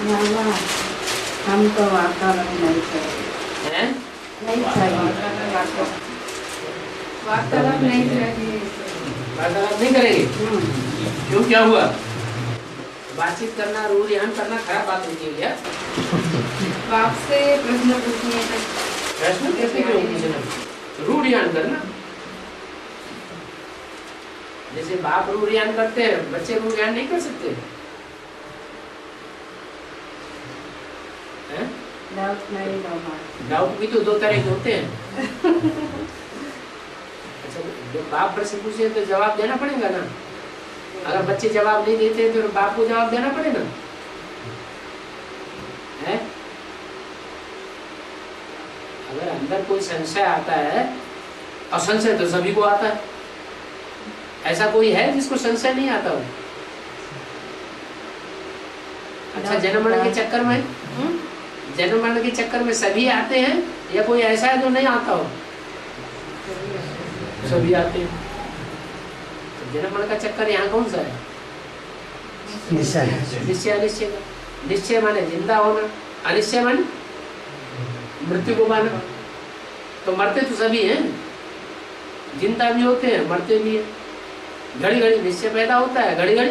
ना ना, हमको वार्तालाप नहीं चाहिए। हैं? नहीं चाहिए वार्तालाप नहीं चाहिए। वार्तालाप नहीं करेंगे? क्यों, क्या हुआ? बातचीत करना, रू रिहान करना खराब बात होती है क्या? बाप से प्रश्न पूछने तक प्रश्न कैसे क्यों पूछना? रू रिहान करना। जैसे बाप रू रिहान करते हैं, बच्चे रू रिहान नहीं कर सकते हैं? डाउट नहीं होगा। डाउट भी तो दो तरह के होते हैं। अच्छा, जब बाप प्रश्न पूछे तो जवाब देना पड़ेगा ना। अगर बच्चे जवाब नहीं देते तो बाप को जवाब देना पड़ेगा है? अगर अंदर कोई संशय आता है, और संशय तो सभी को आता है, ऐसा कोई है जिसको संशय नहीं आता हो? अच्छा, जन्म मरण के चक्कर में, जन्म मरण के चक्कर में सभी आते हैं या कोई ऐसा है जो नहीं आता हो? सभी आते हैं। जन्म मरण का चक्कर यहाँ कौन सा है? निश्चय। निश्चय अनिश्चय का। निश्चय माने जिंदा होना, अनिश्चय माने मृत्यु को माना। तो मरते तो सभी हैं, जिंदा भी होते हैं, मरते भी हैं। घड़ी घड़ी निश्चय पैदा होता है, घड़ी घड़ी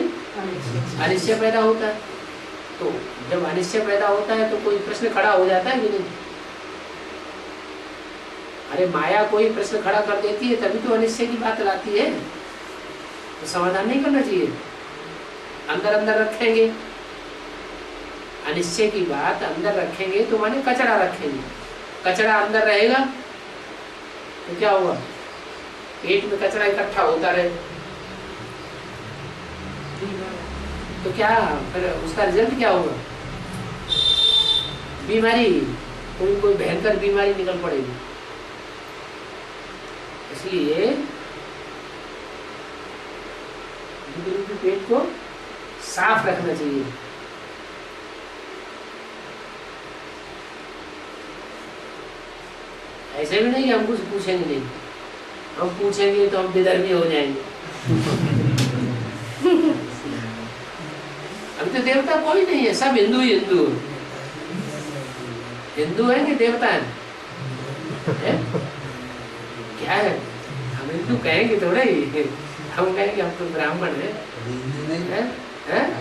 अनिश्चय पैदा होता है। तो जब अनिश्चय पैदा होता है तो कोई प्रश्न खड़ा हो जाता है कि नहीं? अरे माया कोई प्रश्न खड़ा कर देती है तभी तो अनिश्चय की बात लाती है। तो समाधान नहीं करना चाहिए, अंदर अंदर रखेंगे। अनिश्चय की बात अंदर रखेंगे तो माने कचरा रखेंगे। कचरा अंदर रहेगा तो क्या होगा? पेट में कचरा इकट्ठा होता रहे तो क्या फिर उसका रिजल्ट क्या होगा? बीमारी, कोई भयंकर बीमारी निकल पड़ेगी। इसलिए पेट को साफ रखना चाहिए। ऐसे भी नहीं कि हम कुछ पूछेंगे नहीं, हम पूछेंगे तो हम बेदर्मी हो जाएंगे। अभी तो देवता कोई नहीं है, सब हिंदू ही हिंदू। हिंदू है कि देवता है? क्या है? हम हिंदू कहेंगे थोड़े ही, हम कहेंगे हम तो ब्राह्मण है। हिंदू नहीं है?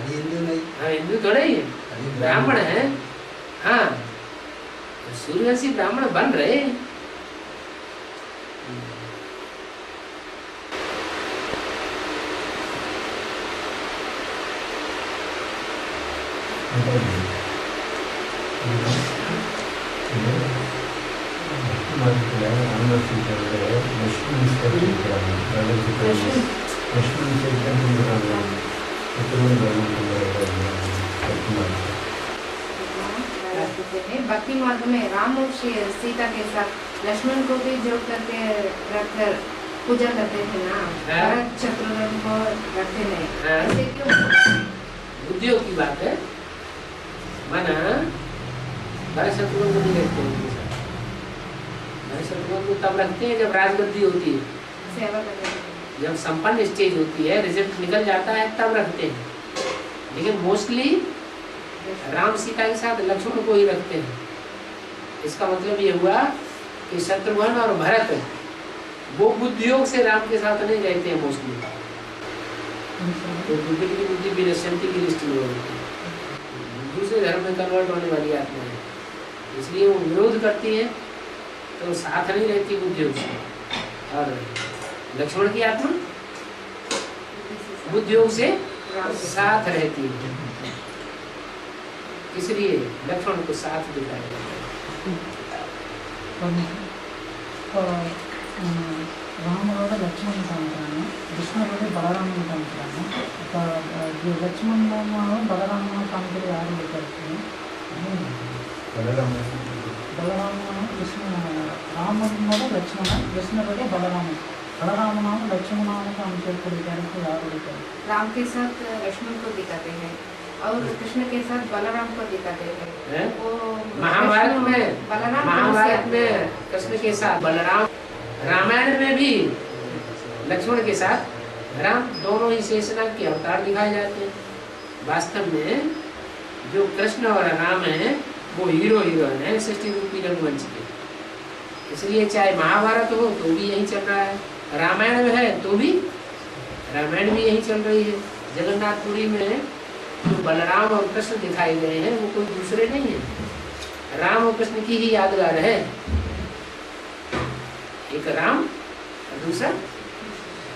हिंदू नहीं, हम हिंदू थोड़े ही ब्राह्मण है। हाँ, सूर्यवंशी ब्राह्मण बन रहे। भक्ति मार्ग में राम और सीता के साथ लक्ष्मण को भी जोड़ करके रखकर पूजा करते थे ना। भरत शत्रुघ्न को रखते नहीं, ऐसे क्यों? बुद्धियों की बात है। माना भरत शत्रुघ्न को नहीं रखते हैं। भरत शत्रुघ्न को तब रखते हैं जब राजगद्दी होती है, सेवा करते हैं। जब संपन्न स्टेज होती है, रिजल्ट निकल जाता है, तब रखते हैं। लेकिन मोस्टली राम सीता के साथ लक्ष्मण को ही रखते हैं। इसका मतलब ये हुआ कि शत्रुघ्न और भरत वो बुद्धियोग से राम के साथ नहीं रहते हैं मोस्टली। तो बुद्धि की बुद्धि विनश्यंति की लिस्ट में होती है। दूसरे धर्म में कन्वर्ट होने वाली आत्मा है, इसलिए वो विरोध करती है तो साथ नहीं रहती बुद्धियोग से। और लक्ष्मण की आत्मा बुद्धियोग से साथ रहती है, इसलिए लक्ष्मण को साथ दिखाया। రాముడు లక్ష్మణ్ అంటాను, కృష్ణుడు బలరాముడు అంటాను. లక్ష్మణ్ బలరామ కాంతులు యారు కలుపుతాను. బలరామ కృష్ణ రాముడు లక్ష్మణ, కృష్ణుడు బలరామ. बलराम लक्ष्मण राम के साथ लक्ष्मण को दिखाते हैं और कृष्ण के साथ बलराम को दिखाते हैं। वो महाभारत में बलराम कृष्ण के साथ बलराम, रामायण में भी लक्ष्मण के साथ राम, दोनों ही शेषनाग के अवतार दिखाए जाते हैं। वास्तव में जो कृष्ण और राम है वो हीरो हीरोइन है सृष्टि रूपी रंगमंच के। इसलिए चाहे महाभारत हो तो भी यही चल रहा है, रामायण में है तो भी रामायण भी यही चल रही है। जगन्नाथपुरी में जो बलराम और कृष्ण दिखाए गए हैं वो कोई दूसरे नहीं है, राम और कृष्ण की ही यादगार है। एक राम और दूसरा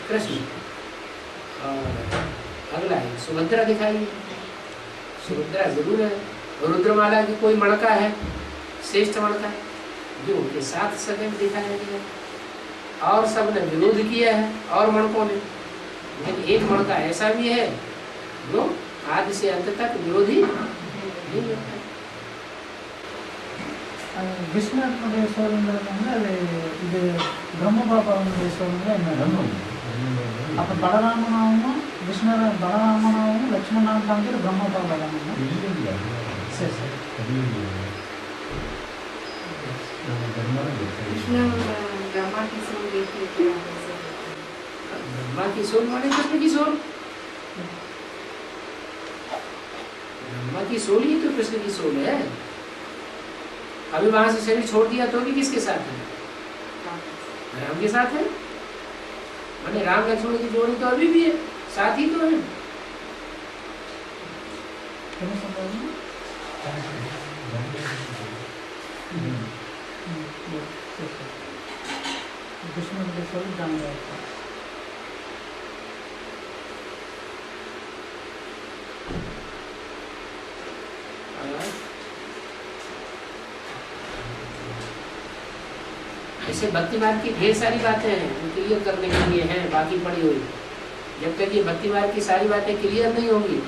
कृष्ण। और अगला है सुभद्रा दिखाई है, सुभद्रा जरूर है। रुद्रमाला की कोई मणका है, श्रेष्ठ मणका जो उनके साथ सदैव दिखाया गया है। और सबने विरोध किया है और मणकों ने, लेकिन एक मणका ऐसा भी है जो आदि से अंत तक विरोधी नहीं होता। விஷ்ணு சோழங்கிறது வந்து அது இது பிரம்ம பாபாவுடைய சோழங்க என்ன அப்போ பலராமனாவும் விஷ்ணு பலராமனாவும் லட்சுமணாவும் காமிக்கிற பிரம்ம பாபா தானே? சரி சரி कृष्ण ब्रह्मा की सोल देखी क्या है सर? ब्रह्मा की सोल माने कृष्ण की सोल, ब्रह्मा की सोल ही तो कृष्ण की सोल है। अभी वहां से शरीर छोड़ दिया तो भी किसके साथ है? राम के साथ है। माने राम लक्ष्मण की जोड़ी तो अभी भी है, साथ ही तो है। विष्णु के स्वरूप जान गया। ऐसे भक्ति मार्ग की ढेर सारी बातें हैं जो क्लियर करने के लिए हैं बाकी पड़ी हुई। जब तक ये भक्ति मार्ग की सारी बातें क्लियर नहीं होंगी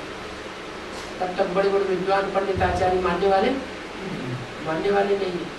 तब तक बड़े बड़े विद्वान पंडित आचार्य मानने वाले नहीं है।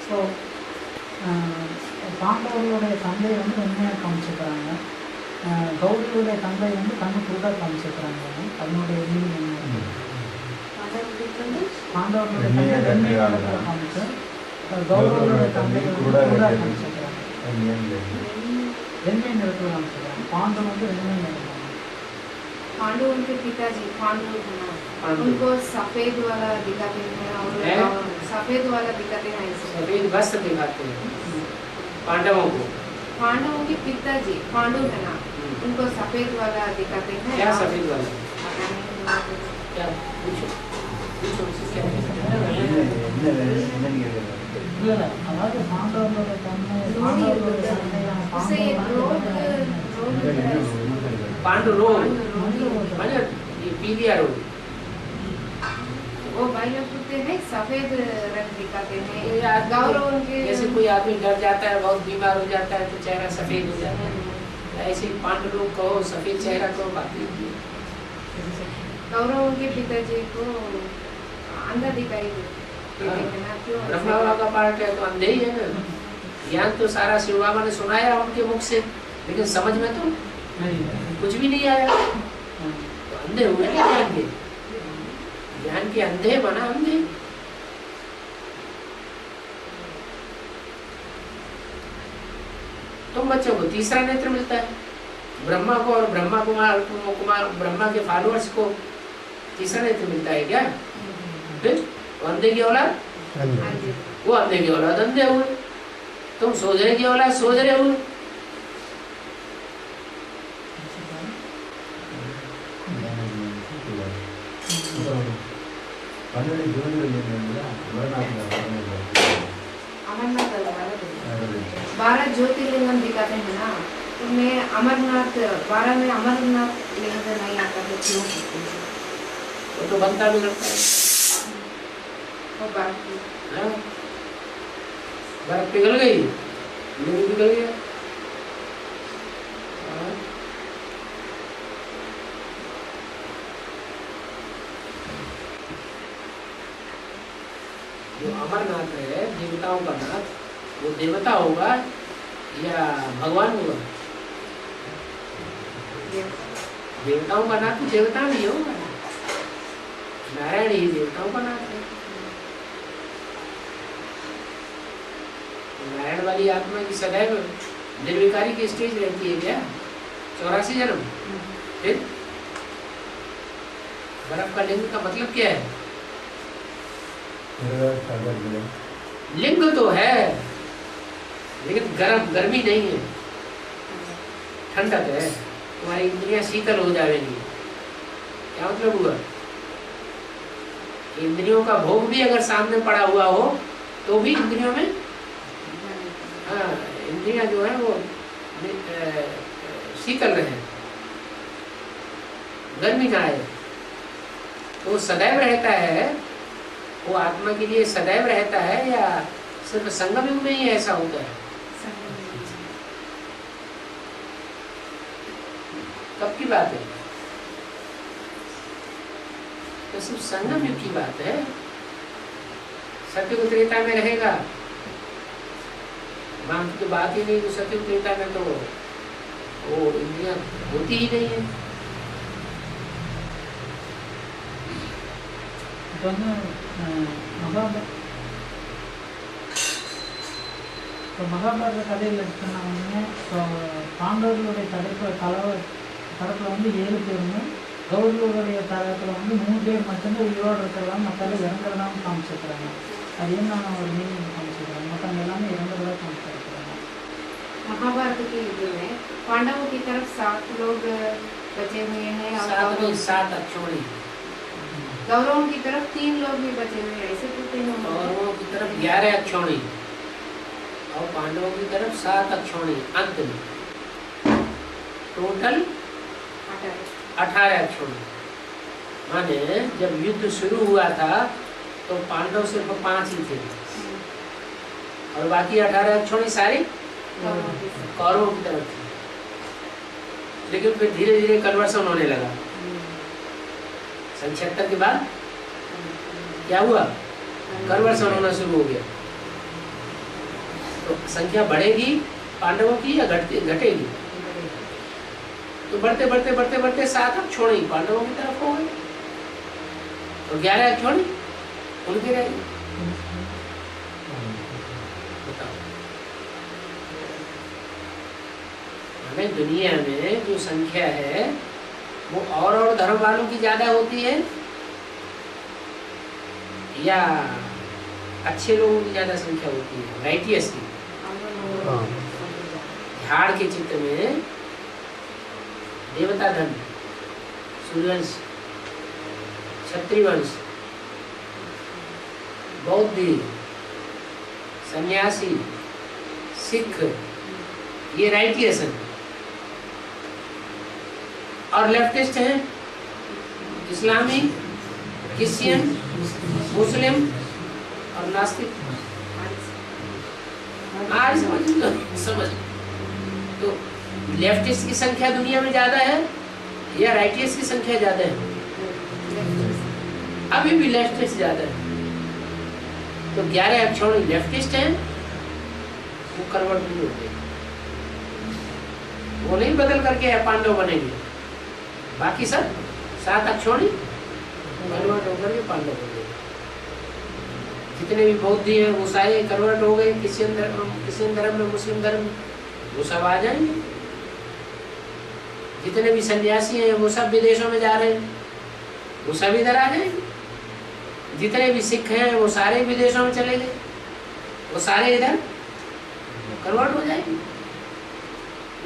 ஸோ பாண்டவர்களுடைய தந்தை வந்து உண்மையாக காமிச்சிக்கிறாங்க, கௌரியுடைய தந்தை வந்து கண்ணு குருடாக காமிச்சிக்கிறாங்க. அதனுடைய மீனிங் என்ன? பாண்டவர்களுடைய தந்தை வெண்மையாக காமிச்சு கௌரவர்களுடைய தந்தை வந்து குருடாக காமிச்சிக்கிறாங்க, வெண்மை நிறத்தில் காமிச்சிக்கிறாங்க. பாண்டவன் வந்து வெண்மை நிறம். पांडु उनके पिताजी पांडु है ना, उनको सफेद वाला दिखाते हैं और सफेद वाला दिखाते हैं। सफेद वस्त्र दिखाते हैं पांडवों को। पांडवों के पिताजी पांडु है ना, उनको सफेद वाला दिखाते हैं। क्या सफेद वाला? क्या पूछो क्या இல்லை அதாவது பாண்டவர்களுடைய தந்தை पांडु रोग माने ये पीलिया रोग, वो भाई लोग पूछते हैं सफेद रंग दिखाते हैं। गौरव उनके जैसे कोई आदमी डर जाता है, बहुत बीमार हो जाता है तो चेहरा सफेद हो जाता है, ऐसे पांडु लोग कहो सफेद चेहरा कहो बात नहीं। गौरव उनके पिताजी को अंधा दिखाई देते हैं ना, क्यों? ब्रह्मा बाबा का पार्ट है तो अंधे ही है ना। ज्ञान तो सारा शिव बाबा ने सुनाया उनके मुख से, लेकिन समझ में तो कुछ भी नहीं आया, तो अंधे हुए क्या ज्ञान के? ज्ञान के अंधे बना अंधे। तुम बच्चों को तीसरा नेत्र मिलता है, ब्रह्मा को और ब्रह्मा कुमार ब्रह्मा के फॉलोअर्स को तीसरा नेत्र मिलता है क्या? फिर अंधे की औलाद, वो अंधे की औलाद अंधे हुए, तुम सोजरे की औलाद सोजरे हुए। अमरनाथ 12 ज्योतिर्लिंगम दिखाते हैं ना, उनमें अमरनाथ 12 में अमरनाथ लिंग नहीं आता है, क्यों? वो तो बनता भी लगता है। वो बात हाँ? बर्फ पिघल गई, लिंग पिघल गया। जो अमरनाथ है देवताओं का नाथ, वो देवता होगा या भगवान होगा? देवताओं का नाथ देवता नहीं होगा, नारायण ही देवताओं का नाथ है। नारायण वाली आत्मा की सदैव निर्विकारी की स्टेज रहती है क्या? 84 जन्म। फिर बर्फ का लिंग का मतलब क्या है? लिंग तो है लेकिन गर्मी नहीं है, ठंडक है। तुम्हारी इंद्रियां शीतल हो जाएंगी। क्या मतलब हुआ? इंद्रियों का भोग भी अगर सामने पड़ा हुआ हो तो भी इंद्रियों में इंद्रियां जो है वो शीतल रहे, गर्मी ना आए। तो सदैव रहता है वो आत्मा के लिए, सदैव रहता है या सिर्फ संगम युग में ही ऐसा होता है? कब की बात है? तो सिर्फ संगम युग की बात है। सत्युग त्रेता में रहेगा, माम की तो बात ही नहीं। तो सत्युग त्रेता में तो वो इंद्रियां होती ही नहीं है। மகாபாரத கதையில் எடுத்துனாங்க. பாண்டவர்களுடைய தரப்பில் வந்து 7 பேருமே, கௌரவர்களுடைய தரப்பில் வந்து 3 பேர் மட்டும்தான் உயிரோடு இருக்கிறதாம், மற்ற இறங்குறதாம் காமிச்சிருக்கிறாங்க. அது என்ன ஒரு மீனிங் காமிச்சிருக்கிறாங்க? மற்றவங்க எல்லாமே இறங்குறதா காமிச்சிருக்கிறாங்க. महाभारत के युग में पांडवों की तरफ 7 लोग बचे हुए हैं और 7 अक्षोणी। कौरवों की तरफ 3 लोग भी बचे हुए हैं। ऐसे तो 3 कौरवों की तरफ 11 अक्षोणी और पांडवों की तरफ 7 अक्षोणी। अंत में टोटल 18 अक्षोणी। माने जब युद्ध शुरू हुआ था तो पांडव सिर्फ 5 ही थे और बाकी 18 अक्षोणी सारे कौरवों की तरफ थे। लेकिन फिर धीरे धीरे कन्वर्सन होने लगा। 76 के बाद क्या हुआ? कन्वर्सन होना शुरू हो गया। तो संख्या बढ़ेगी पांडवों की या घटेगी? तो बढ़ते बढ़ते बढ़ते बढ़ते 7 अक्षोणी पांडवों की तरफ हो गए और 11 अक्षोणी उनके रह गए। बताओ, हमें दुनिया में जो संख्या है वो और धर्म वालों की ज्यादा होती है या अच्छे लोगों की ज्यादा संख्या होती है? राइटियस की। झाड़ के चित्र में देवता धर्म, सूर्यवंश, क्षत्रिय वंश, बौद्ध, सन्यासी, सिख, ये राइटियस है। और लेफ्टिस्ट हैं इस्लामी, क्रिश्चियन, मुस्लिम और नास्तिक। आज समझ तो लेफ्टिस्ट की संख्या दुनिया में ज्यादा है या राइटियस की संख्या ज्यादा है? अभी भी लेफ्टिस्ट ज्यादा है। तो 11 अक्षोणी लेफ्टिस्ट हैं, वो कन्वर्ट नहीं होते, वो नहीं बदल करके पांडव बनेंगे। बाकी सब 7 अक्षोणी कन्वर्ट होकर के पांडव हो गए। जितने भी बौद्धी हैं वो सारे कन्वर्ट हो गए क्रिश्चियन धर्म में, मुस्लिम धर्म, वो सब आ जाएंगे। जितने भी सन्यासी हैं वो सब विदेशों में जा रहे हैं, वो सब इधर आ जाएंगे। जितने भी सिख हैं वो सारे विदेशों में चले गए, वो सारे इधर कन्वर्ट हो जाएंगे।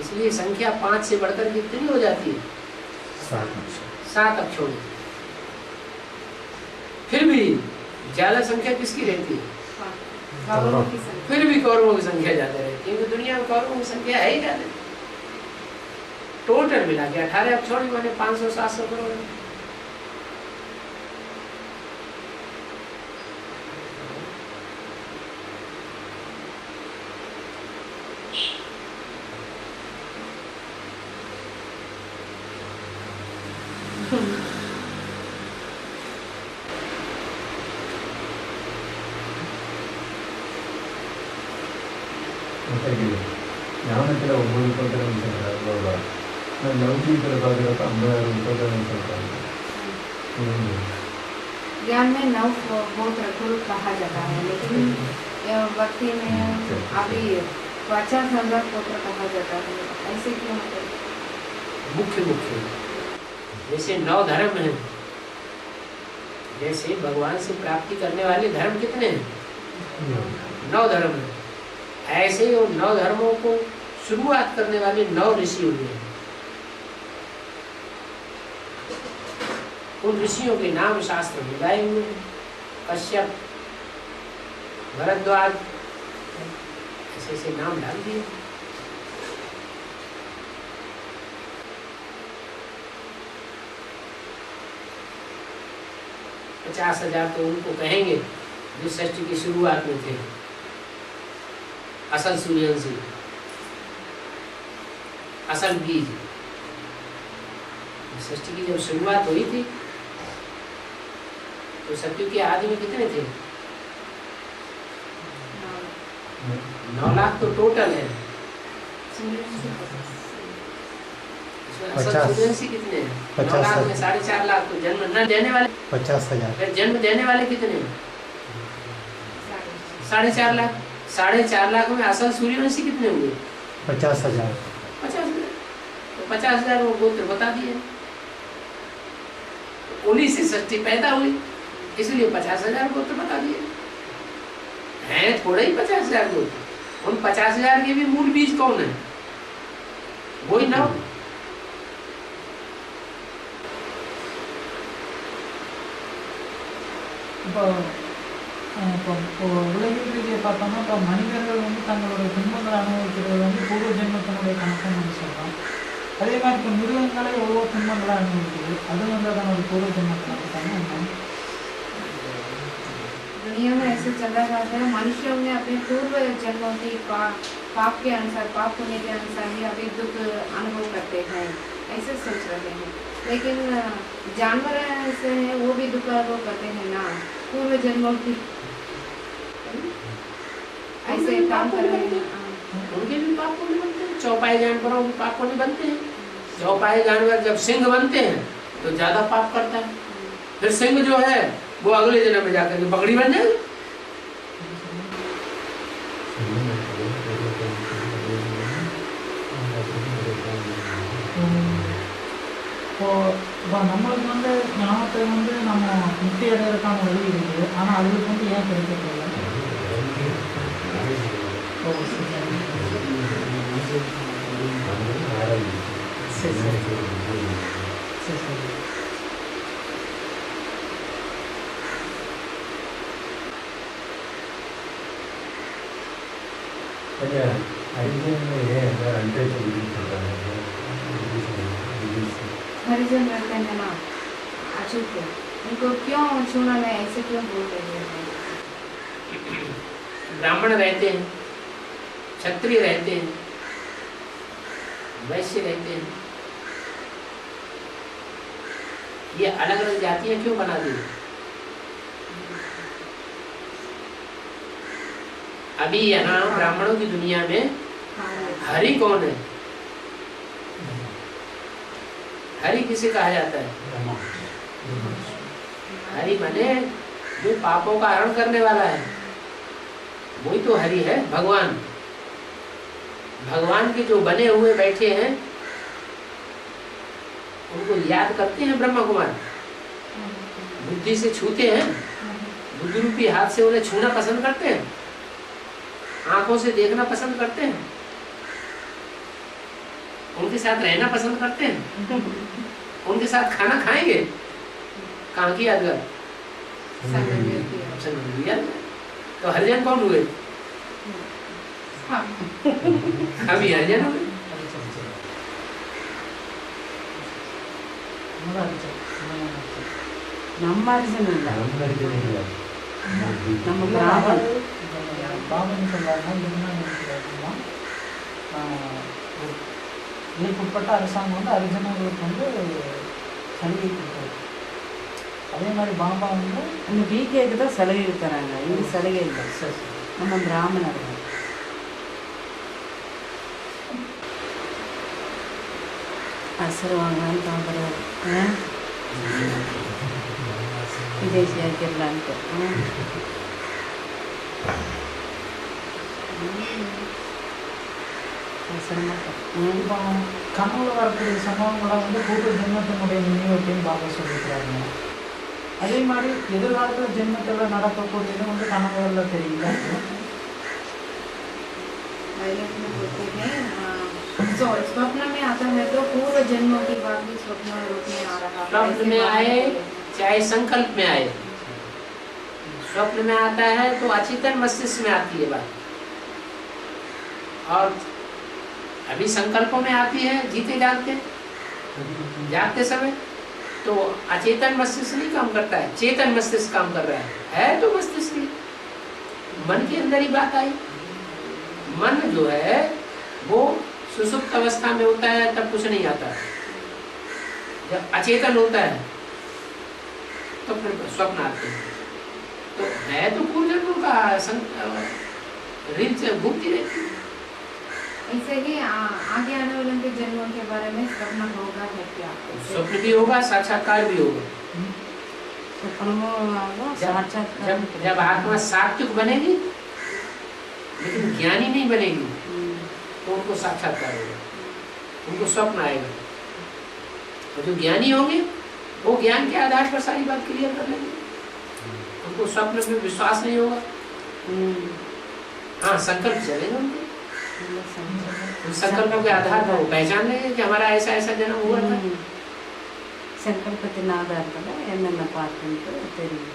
इसलिए संख्या 5 से बढ़कर कितनी हो जाती है? 7 अक्षोणी। फिर भी ज्यादा संख्या किसकी रहती है? फिर भी कौरवों की संख्या ज्यादा रहती है, क्योंकि दुनिया में कौरवों की संख्या है ही ज्यादा। टोटल मिला के 18 अक्षोणी माने 500-700 करोड़। ஞானத்தில் 9 உபகரணம் சொல்கிறார் பாபா. லௌகிகத்தில் பார்க்குறப்ப 50,000 உபகரணம் சொல்கிறாங்க. ज्ञान में 9 बहुत रखो कहा जाता है, लेकिन भक्ति में अभी 50,000 पुत्र कहा जाता है। ऐसे क्यों? मुख्य जैसे 9 धर्म है, जैसे भगवान से प्राप्ति करने वाले धर्म कितने हैं? 9 धर्म है। ऐसे ही 9 धर्मों को शुरुआत करने वाले 9 ऋषि हुए हैं। उन ऋषियों के नाम शास्त्र में गाए हुए हैं। कश्यप, भरद्वाज, ऐसे ऐसे नाम डाल दिए। पचास 50,000 तो उनको कहेंगे जो सृष्टि की शुरुआत में थे, असल सूर्यवंशी, असल बीज। सृष्टि की जब शुरुआत हुई थी तो सत्यु के आदि में कितने थे? 9 लाख तो टोटल है। असल सूर्यवंशी कितने हैं? 9 लाख में 4.5 लाख तो जन्म न देने वाले 50,000। जन्म देने वाले कितने हैं? 4.5 लाख। 4.5 लाख में असल सूर्यवंशी कितने हुए? 50,000। 50,000। तो 50,000 वो गोत्र बता दिए। उन्हीं से सृष्टि पैदा हुई, इसलिए 50,000 गोत्र बता दिए। हैं थोड़े ही 50,000 गोत्र। उन 50,000 के भी मूल बीज कौन है? वही 9। உலகில் ரீதியை பார்த்தோம்னா இப்போ மனிதர்கள் வந்து தங்களுடைய துன்பங்களை அனுபவிக்கிறது வந்து பூர்வ ஜென்மத்தினுடைய கணக்குன்னு நம்ம சொல்கிறோம். அதே மாதிரி இப்போ மிருகங்களே எவ்வளோ துன்பங்களை அனுபவிக்குது, அது வந்து அதனோட பூர்வ ஜென்ம கணக்கு தானே. दुनिया में ऐसे चला जाता है, मनुष्यों ने अपने पूर्व जन्मों की पाप के अनुसार, पाप पुण्य के अनुसार ही अभी दुख अनुभव करते हैं, ऐसे सोच रहे हैं। लेकिन जानवर ऐसे हैं, वो भी दुख अनुभव करते हैं ना, पूर्व जन्मों की ऐसे काम कर रहे हैं। उनके भी पाप पुण्य बनते हैं। चौपाई जानवरों के पाप पुण्य बनते हैं। चौपाई जानवर जब सिंह बनते हैं तो ज्यादा पाप करता है। फिर सिंह जो है वो अगले जन्म में जाकर के बकरी बन जाएगी। இப்போ நம்மளுக்கு வந்து ஞானத்தை வந்து நம்ம முக்தி அடைகிறதுக்கான வழி இருக்குது, ஆனால் அதுக்கு வந்து ஏன் கிடைக்கிறது? हरिजन रहते हैं ना अछूत, उनको क्यों छूना है, ऐसे क्यों बोल रहे हैं? ब्राह्मण रहते हैं, क्षत्रिय रहते हैं, वैश्य रहते हैं, ये अलग अलग जातियां क्यों बना दी? अभी यहाँ ब्राह्मणों की दुनिया में हरि कौन है? हरि किसे कहा जाता है? हरि माने जो पापों का हरण करने वाला है, वही तो हरि है। भगवान, भगवान के जो बने हुए बैठे हैं उनको याद करते हैं ब्रह्मा कुमार, बुद्धि से छूते हैं, बुद्धि रूपी हाथ से उन्हें छूना पसंद करते हैं, आंखों से देखना पसंद करते हैं, उनके साथ रहना पसंद करते हैं, उनके साथ खाना खाएंगे। कहाँ की यादगार? तो हरिजन कौन हुए? अभी हरिजन हुए। ನಮ್ಮ ಅರ್ಜುನ ಇಲ್ಲ, ನಮ್ಮ ಬ್ರಾಹ್ಮಣ. பாபன் சொல்றாங்கன்னா என்ன நினைக்கிறாருன்னா, இதற்குட்பட்ட அரசாங்கம் வந்து அரிஜனங்களுக்கு வந்து சலுகை கொடுத்தாரு. அதே மாதிரி பாபா வந்து அந்த பிகேக்கு தான் சலுகை தராங்க, இங்கே சலுகை இல்லை. நம்ம பிராமணர்கள் அசுருவாங்கன்னு பார்க்குறாரு, விதேசி ஆக்கிடலான்ட்டு. இப்போ கனவுல வரக்கூடிய சம்பவங்களை வந்து கூட்டு ஜென்மத்தினுடைய நினைவத்தையும் பாபா சொல்லிக்கிறாங்க. அதே மாதிரி எதிர்காலத்தில் ஜென்மத்தில் நடக்கக்கூடியது வந்து கனவுகளில் தெரியல. स्वप्न में आता है तो पूर्व जन्मों की बात भी स्वप्न रूप में आ रहा है। स्वप्न में आए चाहे संकल्प में आए, स्वप्न में आता है तो अचेतन मस्तिष्क में आती है बात, और अभी संकल्पों में आती है जीते जागते समय, तो अचेतन मस्तिष्क नहीं काम करता है, चेतन मस्तिष्क काम कर रहा है तो मस्तिष्क ही, मन के अंदर ही बात आई। मन जो है वो सुसुप्त अवस्था में होता है तब कुछ नहीं आता, जब अचेतन होता है तो फिर स्वप्न आते हैं। तो है तो पूर्व जन्मों का रील घूमती रहती है। ऐसे ही आगे आने वाले के जन्मों के बारे में स्वप्न होगा है क्या? स्वप्न भी होगा, साक्षात्कार भी होगा। जब आत्मा सात्विक बनेगी लेकिन ज्ञानी नहीं बनेगी तो उनको साक्षात्कार होगा, उनको स्वप्न आएगा। और जो ज्ञानी होंगे वो ज्ञान के आधार पर सारी बात क्लियर कर लेंगे, उनको स्वप्न में विश्वास नहीं होगा। हाँ, संकल्प चलेगा उनके, उन संकल्पों के आधार पर वो पहचान लेंगे कि हमारा ऐसा ऐसा जन्म हुआ था। संकल्पத்தின் ஆதாரத்தில் என்னென்ன பார்த்துட்டு தெரியும்।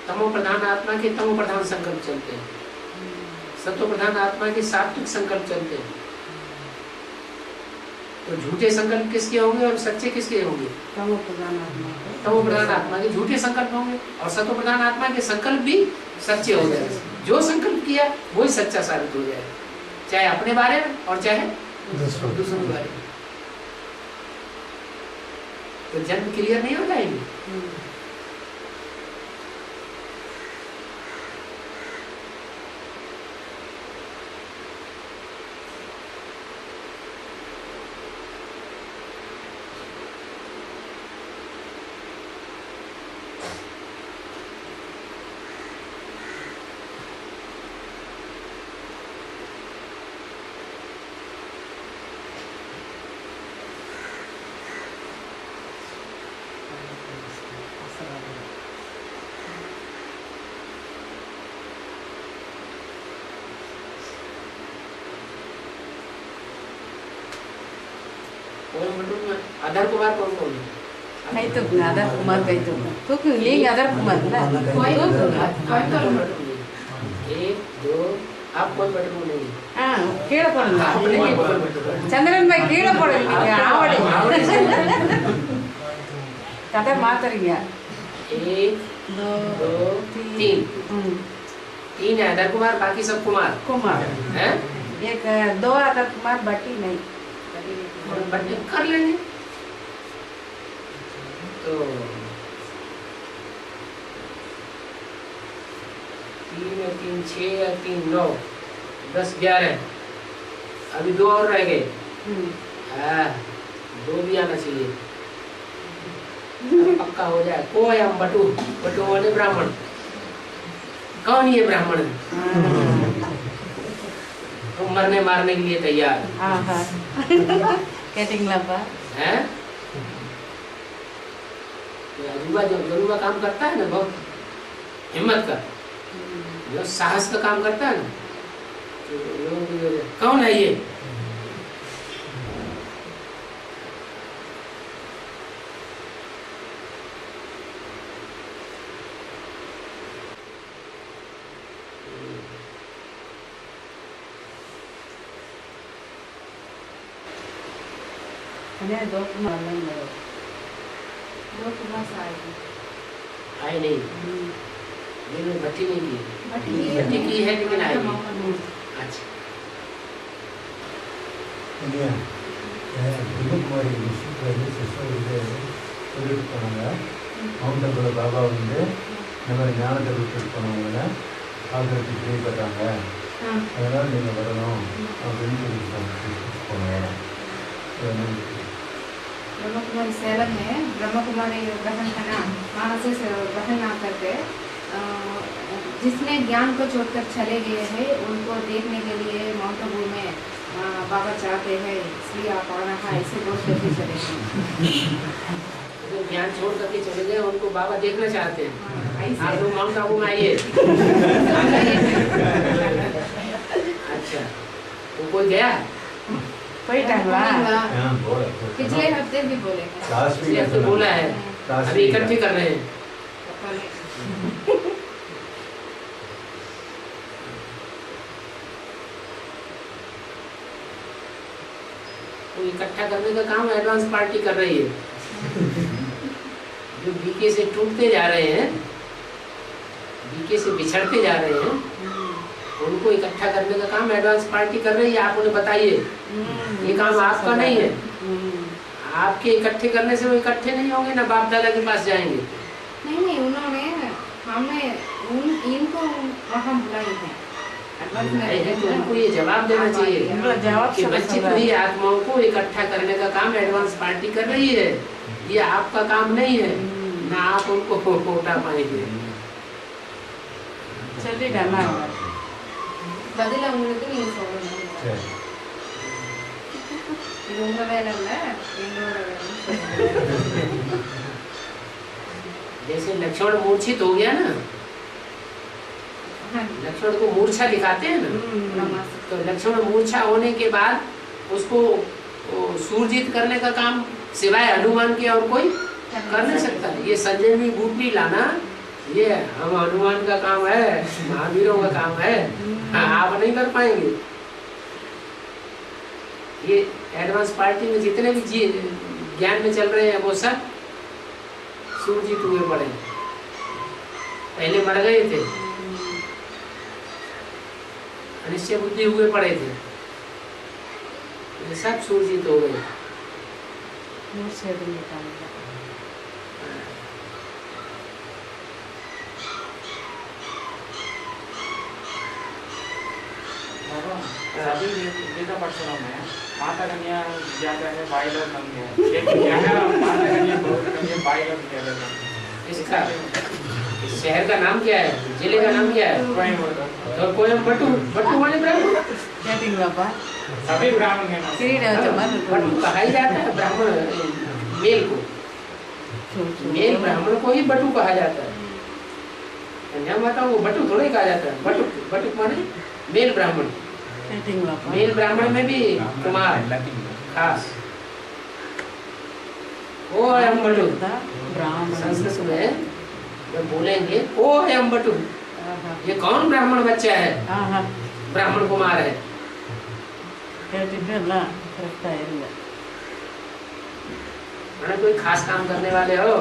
तमो प्रधान आत्मा के तमो प्रधान संकल्प चलते हैं, सत्व प्रधान आत्मा के सात्विक संकल्प चलते हैं। तो झूठे संकल्प किसके होंगे और सच्चे किसके होंगे? तमो प्रधान आत्मा, तमो प्रधान आत्मा के झूठे संकल्प होंगे और सत्व प्रधान आत्मा के संकल्प भी सच्चे हो जाएंगे। जो संकल्प किया वही सच्चा साबित हो जाएगा, चाहे अपने बारे में और चाहे दूसरों के बारे में। तो जन्म क्लियर नहीं हो जाएंगे। आधार कुमार कौन कौन है? कई तो आधार कुमार कई तो क्यों लेंगे आधार कुमार ना एक दो आप कौन बटन नहीं? हाँ कीड़ा पड़ेगा चंद्रन भाई कीड़ा पड़ेगा आवड़े कथा मातरिया 1 2 3 तीन है आधार कुमार, बाकी सब कुमार है। एक 2 आधार कुमार बाकी नहीं बटन कर लेंगे। तो 3 और 3 6 और 3 9 10 11 अभी 2 और रह गए। हाँ 2 भी आना चाहिए, पक्का हो जाए। को है हम बटू वाले ब्राह्मण। कौन ये ब्राह्मण तो मरने मारने के लिए तैयार है। जो जरूर काम करता है ना, बहुत हिम्मत का, जो साहस का काम करता है ना, तो लोग कौन है ये? मैंने 2 मालूम है 2 मास आएगी आए नहीं, ये लोग भट्टी नहीं की, भट्टी की है लेकिन आएगी। अच्छा பிரம்மகுமாரி விஷயத்தில் சிஸ்டர் வந்து சொல்லிட்டு போனாங்க. மவுண்டங்களோட பாபா வந்து இந்த மாதிரி ஞானத்தை விட்டு போனவங்கள ஆகிறதுக்கு பிரியப்பட்டாங்க, அதனால் நீங்கள் வரணும் அப்படின்னு சொல்லி போனாங்க. ब्रह्म कुमारी सेलम में ब्रह्म कुमारी बहन है ना, वहाँ से बहन आकर के जिसने ज्ञान को छोड़कर चले गए हैं उनको देखने के लिए माउंट आबू में बाबा चाहते हैं, इसलिए आप आना है, ऐसे बोल करके चले गए। जो ज्ञान छोड़ करके चले गए उनको बाबा देखना चाहते हैं। ऐसे आप लोग माउंट आबू में आइए। अच्छा, तो कोई गया? कोई टंगला पिछले हफ्ते भी बोले हैं, इसलिए अब तो बोला है, अभी इकट्ठे कर रहे हैं। तो इकट्ठा करने का काम एडवांस पार्टी कर रही है। जो बीके से टूटते जा रहे हैं, बीके से बिछड़ते जा रहे हैं, उनको इकट्ठा करने का काम एडवांस पार्टी कर रही है। आप उन्हें बताइए, ये काम आपका नहीं है। आपके इकट्ठे करने से वो इकट्ठे नहीं होंगे, ना बाप दादा के पास जाएंगे। नहीं उन्होंने हमें इनको वहाँ बुलाई है, तो उनको ये जवाब देना चाहिए कि वंचित हुई आत्माओं को इकट्ठा करने का काम एडवांस पार्टी कर रही है, ये आपका काम नहीं है, ना आप उनको उठा पाएंगे। चलिएगा ना பதில் அவங்களுக்கு நீங்க சொல்லணும், இது உங்க வேலை இல்ல, எங்களோட வேலை। जैसे लक्ष्मण मूर्छित हो गया ना, लक्ष्मण को मूर्छा दिखाते हैं ना, तो लक्ष्मण मूर्छा होने के बाद उसको सूरजीत करने का काम सिवाय हनुमान के और कोई कर नहीं सकता। ये संजीवनी बूटी लाना ये हम हनुमान का काम है, महावीरों का काम है, आप नहीं कर पाएंगे। ये एडवांस पार्टी में जितने भी ज्ञान में चल रहे हैं वो सब सूरजीत हुए पड़े, पहले मर गए थे, अनिश्चय बुद्धि हुए पड़े थे, ये सब सूरजीत हो गए। सभी गीता पाठशाला में माता कन्या ज्यादा है, बाइलर कम है, लेकिन यहाँ माता कन्या बहुत कम है, बाइलर ज्यादा है। इसका इस शहर का नाम क्या है, जिले का नाम क्या है? तो कोयम्बटू, बट्टू वाले ब्राह्मण, सेटिंग बाबा सभी ब्राह्मण हैं। बट्टू कहा ही जाता है ब्राह्मण, मेल को, मेल ब्राह्मण को ही बट्टू कहा जाता है। कन्या माता को बट्टू थोड़ा ही कहा जाता है, बट्टू बट्टू माने मेल ब्राह्मण। मेल ब्राह्मण में भी कुमार खास ओ एम बटू, संस्कृत में जब बोलेंगे ओ एम बटू, ये कौन ब्राह्मण बच्चा है, ब्राह्मण कुमार है। कोई खास काम करने वाले हो,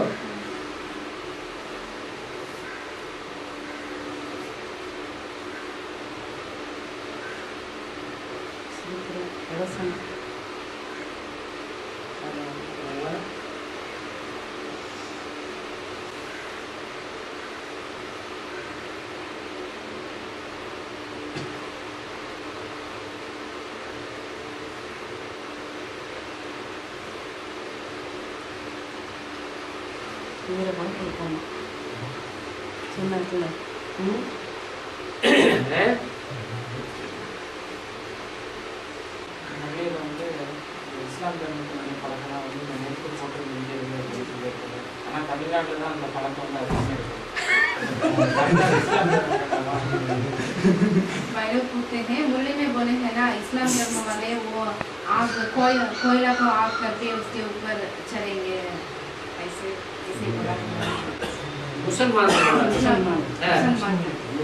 இஸ்லாம் தர்மத்தில் பழக்கம் வந்து இந்த நெருப்பு போட்டு இந்திய ஆனால் தமிழ்நாட்டில் தான் அந்த பழக்கம் வந்து அதிகமாக இருக்குது। भाई लोग पूछते हैं, मुरली में बोले हैं ना इस्लाम धर्म वाले वो आग कोयला को आग करके उसके ऊपर चढ़ेंगे, ऐसे किसी बोला मुसलमान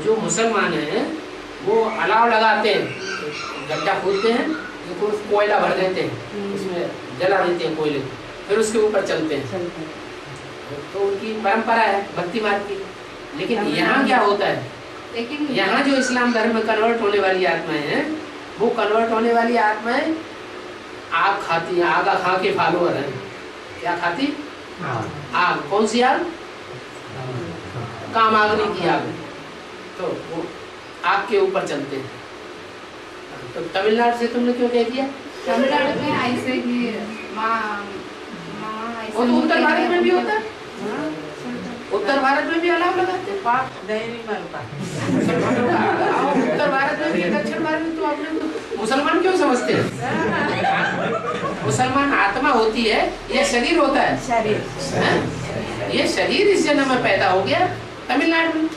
जो मुसलमान है वो अलाव लगाते हैं, गड्ढा खोदते हैं, देखो कोयला भर देते हैं, उसमें जला देते हैं कोयले, फिर उसके ऊपर चलते हैं। तो उनकी परंपरा है भक्ति मार्ग की। लेकिन यहाँ क्या होता है, लेकिन यहाँ जो इस्लाम धर्म में कन्वर्ट होने वाली आत्माएं हैं, वो कन्वर्ट होने वाली आत्माएं आग खाती हैं, आगा खा के फॉलोअर हैं। क्या खाती? आग। कौन सी आग? कामाग्नि की आग। तो वो आग के ऊपर चलते हैं। तो तमिलनाडु से तुमने क्यों कह दिया? तमिलनाडु में ऐसे ही वो तो उत्तर भारत में भी होता है। उत्तर भारत में भी अलाव लगाते हैं। उत्तर भारत में भी, दक्षिण भारत में। तो आपने मुसलमान क्यों समझते हैं? मुसलमान आत्मा होती है, ये शरीर होता है। शरीर, ये शरीर इस जन्म में पैदा हो गया तमिलनाडु में।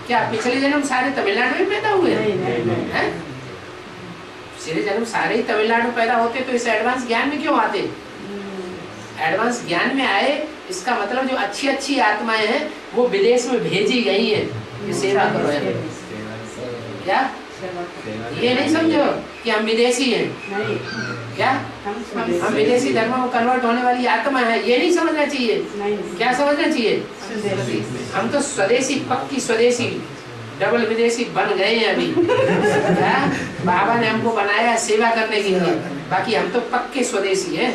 क्या पिछले जन्म सारे तमिलनाडु में पैदा हुए हैं? पिछले जन्म सारे ही तमिलनाडु पैदा होते तो इस एडवांस ज्ञान में क्यों आते? एडवांस ज्ञान में आए, इसका मतलब जो अच्छी अच्छी आत्माएं हैं वो विदेश में भेजी गई है कि सेवा करो। क्या ये नहीं समझो कि हम विदेशी हैं? क्या हम विदेशी धर्म में कन्वर्ट होने वाली आत्मा है, ये नहीं समझना चाहिए। क्या समझना चाहिए? हम तो स्वदेशी, पक्की स्वदेशी, डबल विदेशी बन गए हैं अभी। क्या बाबा ने हमको बनाया सेवा करने के लिए, बाकी हम तो पक्के स्वदेशी हैं,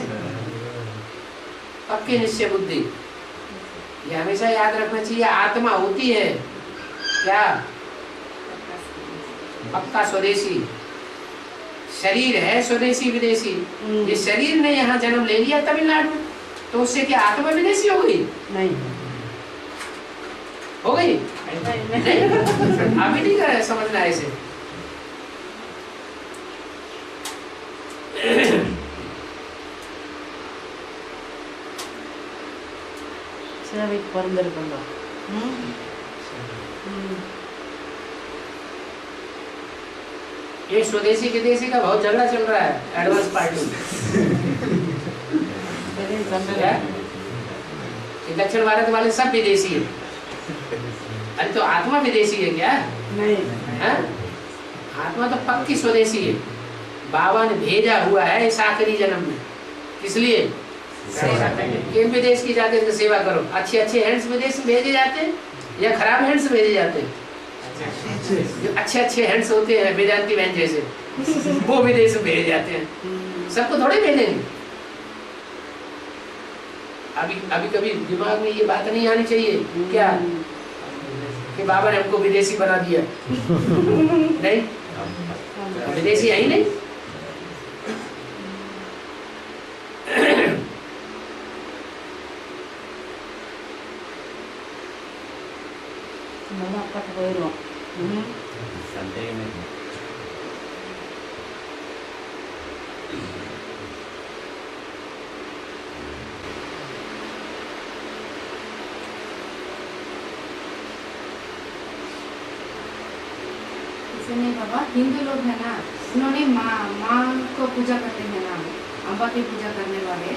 पक्की निश्चय बुद्धि। ये हमेशा याद रखना चाहिए। आत्मा होती है क्या? पक्का स्वदेशी। शरीर है स्वदेशी विदेशी। ये शरीर ने यहाँ जन्म ले लिया तमिलनाडु में, तो उससे क्या आत्मा विदेशी हो गई? नहीं हो गई? नहीं, अभी नहीं कर समझना ऐसे। ये स्वदेशी विदेशी का बहुत झगड़ा चल रहा है एडवांस पार्टी। दक्षिण भारत वाले सब विदेशी है। अरे तो आत्मा विदेशी है क्या? नहीं है? आत्मा तो पक्की स्वदेशी है। बाबा ने भेजा हुआ है इस आखिरी जन्म में। किस लिए? कि विदेश की जाकर सेवा करो। अच्छे अच्छे हैंड्स विदेश में भेजे जाते हैं या खराब हैंड्स भेजे जाते हैं? जो अच्छे अच्छे हैंड्स होते हैं वेदांती बहन जैसे, वो विदेश में भेजे जाते हैं। सबको थोड़े भेजेंगे। अभी कभी दिमाग में ये बात नहीं आनी चाहिए क्या कि बाबा ने हमको विदेशी बना दिया। नहीं, विदेशी है ही नहीं। नहीं बाबा, हिंदू लोग है ना, उन्होंने माँ को पूजा करते हैं ना, अम्बा की पूजा करने वाले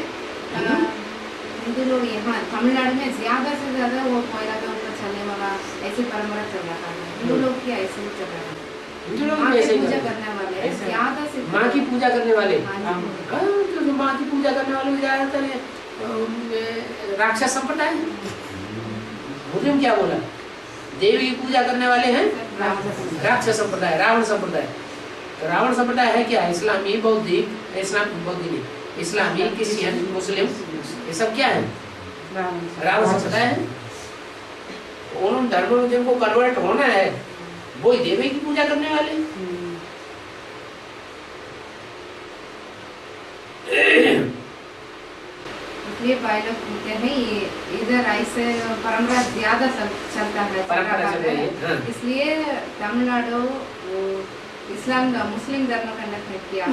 हिंदू लोग यहाँ तमिलनाडु में ज्यादा से ज्यादा वो कोयला के ऊपर चलने वाला ऐसी परंपरा चल रहा है। हिंदू लोग क्या ऐसे ही चल रहा है? माँ की पूजा करने वाले ज्यादा से माँ की पूजा करने वाले, तो माँ की पूजा करने वाले ज्यादातर राक्षस संप्रदाय। मुस्लिम क्या बोला? देवी की पूजा करने वाले हैं राक्षस संप्रदाय, रावण संप्रदाय। तो रावण संप्रदाय है क्या? इस्लामी, बौद्धिक, इस्लामी, क्रिश्चियन, मुस्लिम, ये सब क्या है? रावण संप्रदाय है। उन धर्मों में जिनको कन्वर्ट होना है वो ही देवी की पूजा करने वाले। ये भाई लोग बोलते हैं ये इधर ऐसे परंपरा ज्यादा चलता है, इसलिए तमिलनाडु इस्लाम का मुस्लिम धर्म खंड है क्या?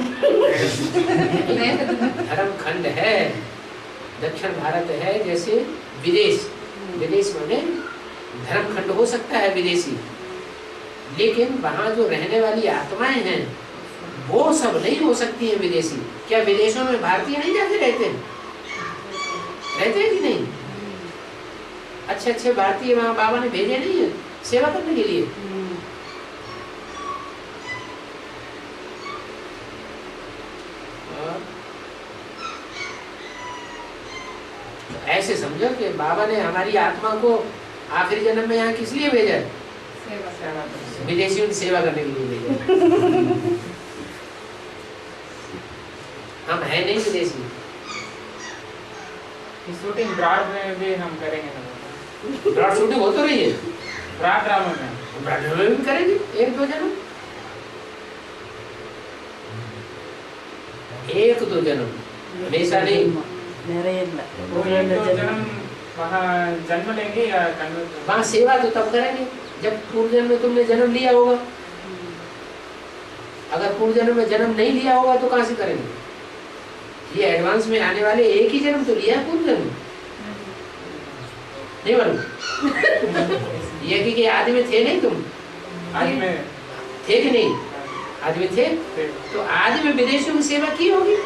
धर्म खंड है, दक्षिण भारत है जैसे विदेश। विदेश माने धर्म खंड हो सकता है विदेशी, लेकिन वहाँ जो रहने वाली आत्माएं हैं वो सब नहीं हो सकती है विदेशी। क्या विदेशों में भारतीय नहीं जाते रहते हैं? रहते हैं कि नहीं? अच्छे अच्छे भारतीय वहाँ बाबा ने भेजे नहीं है सेवा करने के लिए। तो ऐसे समझो कि बाबा ने हमारी आत्मा को आखिरी जन्म में यहाँ किस लिए भेजा है? विदेशियों की सेवा करने के लिए भेजा। हम है नहीं विदेशी। शूटिंग ब्राड में भी हम करेंगे ना। ब्राड शूटिंग हो तो रही है, ब्राड ड्रामा में, ब्राड ड्रामा में भी करेंगे 1-2 जन्म, 1-2 जन्म, हमेशा नहीं। जन्म वहाँ जन्म लेंगे या कन्वर्ट? वहाँ सेवा तो तब करेंगे जब पूर्व जन्म में तुमने जन्म लिया होगा। अगर पूर्व जन्म में जन्म नहीं लिया होगा तो कहाँ से करेंगे? ये एडवांस में आने वाले एक ही जन्म तो लिया है पूर्व जन्म, नहीं मालूम? ये कि आदमी थे नहीं तुम? आदमी थे कि नहीं? आदमी थे तो आदमी विदेशियों की सेवा की होगी,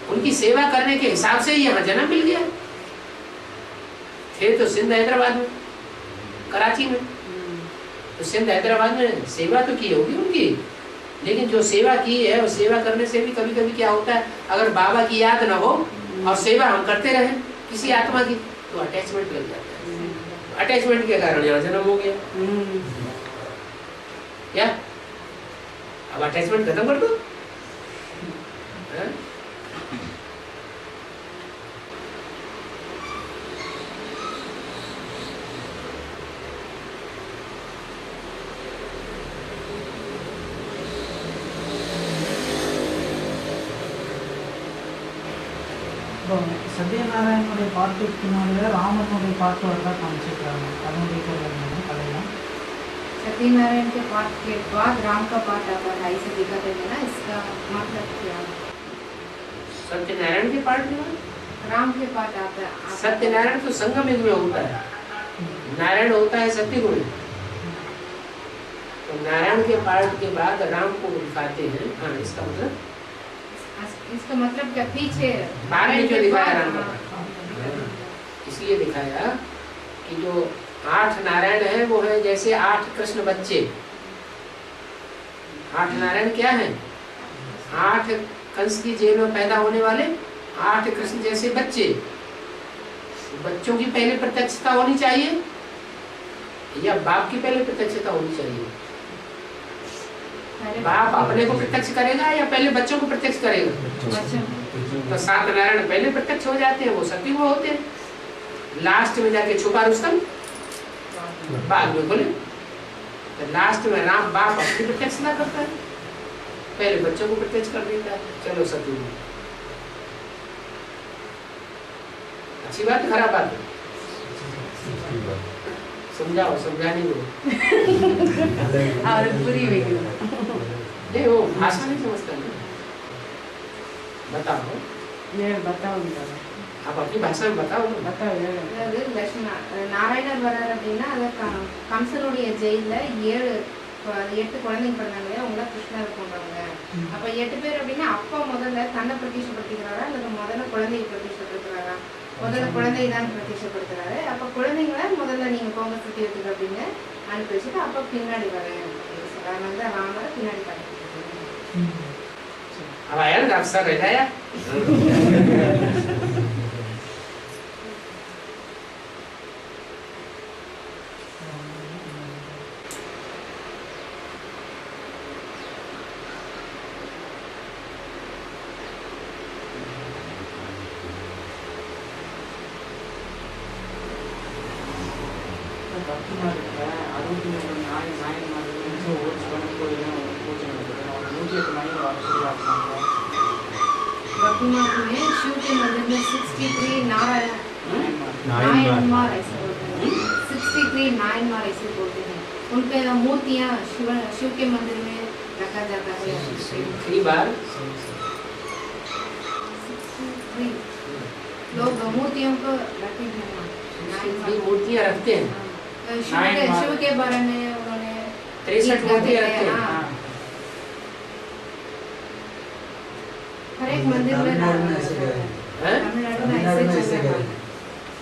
उनकी सेवा करने के हिसाब से यहाँ जन्म मिल गया। थे तो सिंध हैदराबाद में, कराची में, तो सिंध हैदराबाद में सेवा तो की होगी उनकी, लेकिन जो सेवा की है और सेवा करने से भी कभी कभी क्या होता है, अगर बाबा की याद ना हो और सेवा हम करते रहे किसी आत्मा की तो अटैचमेंट लग जाता है। अटैचमेंट के कारण यहाँ जन्म हो गया। क्या अब अटैचमेंट खत्म कर दो? சத்யநாராயணனுடைய பாட்டுக்கு பின்னாலே ராமனுடைய பாட்டு வரதான் காமிச்சிருக்காங்க அதனுடைய கதையா? सत्यनारायण के पाठ के बाद राम का पाठ आता है, ऐसे दिखाते हैं ना, इसका मतलब क्या? सत्यनारायण के पाठ में राम के पाठ आता है। सत्यनारायण तो संगम युग में होता है, नारायण होता है सत्य गुण। तो नारायण के पाठ के बाद राम को दिखाते हैं। हाँ, इसका मतलब इसका मतलब क्या? पीछे बाद में जो दिखाया राम का पाठ, इसलिए दिखाया कि जो 8 नारायण है वो है जैसे 8 कृष्ण बच्चे। 8 नारायण क्या है? 8 कंस की जेल में पैदा होने वाले 8 कृष्ण जैसे बच्चे। बच्चों की पहले प्रत्यक्षता होनी चाहिए या बाप की पहले प्रत्यक्षता होनी चाहिए? बाप अपने को प्रत्यक्ष करेगा या पहले बच्चों को प्रत्यक्ष करेगा? तो 7 नारायण पहले प्रत्यक्ष हो जाते हैं, वो सती वो होते हैं। लास्ट में जाके छुपा रुस्तम बाद में बोले। तो लास्ट में राम बाप अपनी प्रत्यक्ष ना करता है, पहले बच्चों को प्रत्यक्ष कर देता है। चलो सती में अच्छी बात है खराब बात है? समझाओ, समझाने को और पूरी हुई नहीं, वो भाषा नहीं समझता ना। बताओ, ये बताओ आप अपनी भाषा में बताओ ना। बताओ அதாவது நாராயணர் வர்றாரு அப்படின்னா அதை கம்சனுடைய ஜெயில 8 குழந்தைங்க பிறந்தாங்க, அவங்கள கிருஷ்ணர் கொண்டாங்க. அப்ப 8 பேர் அப்படின்னா அப்பா முதல்ல தன்னை பிரதிஷ்டப்படுத்திக்கிறாரா அல்லது முதல்ல குழந்தையை பிரதிஷ்டப்படுத்துறாரா? முதல்ல குழந்தை தான் பிரதிஷ்டப்படுத்துறாரு. அப்ப குழந்தைங்கள முதல்ல நீங்க போங்க சுத்தி எடுத்துக்க அப்படின்னு அனுப்பி வச்சுட்டு அப்ப பின்னாடி வரேன் அதனால ராமரை பின்னாடி காட்டிட்டு अब आया ना अफसर रहता है बद्रीनाथ में शिव के मंदिर में 63 नारायणमार ऐसे बोलते हैं, 63 नारायणमार ऐसे बोलते हैं। उनके मूर्तियाँ शिव के मंदिर में रखा जाता है। 3 बार 63 लोग मूर्तियों को रखते हैं। मूर्तियाँ रखते हैं, शिव के बारे में उन्होंने 63 मूर्तियाँ रखते हैं। हर एक मंदिर में तमिलनाडु में ऐसे है। तमिलनाडु में तमिलनाडु में ऐसे ऐसे चलता है।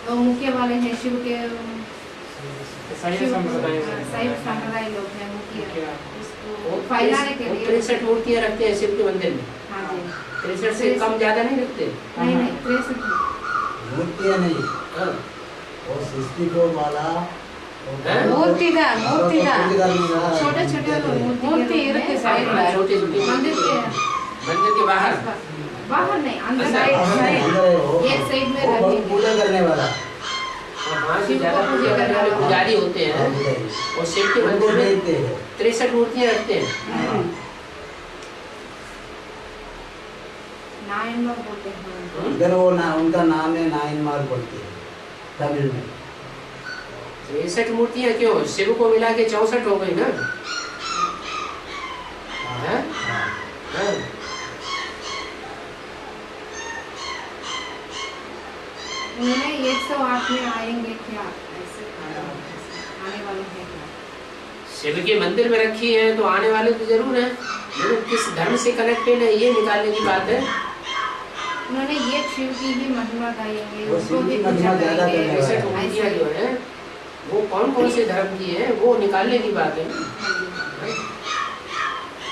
तो मुख्य वाले हैं शिव के शैव संप्रदाय लोग हैं मुख्य उसको वो फैलाने के लिए 63 मूर्तियाँ रखते हैं शिव के मंदिर में। हाँ जी 63 से कम ज्यादा नहीं रखते। नहीं 63 मूर्तियाँ नहीं हाँ। वो 64 वाला ಮೂರ್ತಿ ಇದೆ ಮೂರ್ತಿ ಇದೆ छोटे छोटे ಮೂರ್ತಿ ಇರುತ್ತೆ ಸೈಡ್ छोटी छोटी मंदिर के मंदिर के बाहर बाहर नहीं अंदर अंदर साइड अंदर साइड है वो एक साइड में वो रखी पूजा करने वाला वहाँ से ज्यादा पूजा करने वाले पुजारी होते हैं और शिव के मंदिर में देखते हैं 63 मूर्तियाँ रखते हैं। नायनमार बोलते हैं इधर वो ना उनका नाम है नायनमार बोलते हैं तमिल में। 63 मूर्तियाँ क्यों? शिव को मिला के 64 हो गई ना। हाँ? हाँ। उन्होंने 108 में आएंगे क्या ऐसे आने वाले हैं क्या? शिव के मंदिर में रखी है तो आने वाले तो जरूर है, लेकिन किस धर्म से कनेक्टेड है ये निकालने की बात है। उन्होंने ये शिव की ही महिमा गाएंगे वो उसको शिव की ही पूजा महिमा ज्यादा करेंगे। करने वाले ऐसे हैं। मूर्तियाँ जो है वो कौन कौन से धर्म की है वो निकालने की बात है। हाँ जी।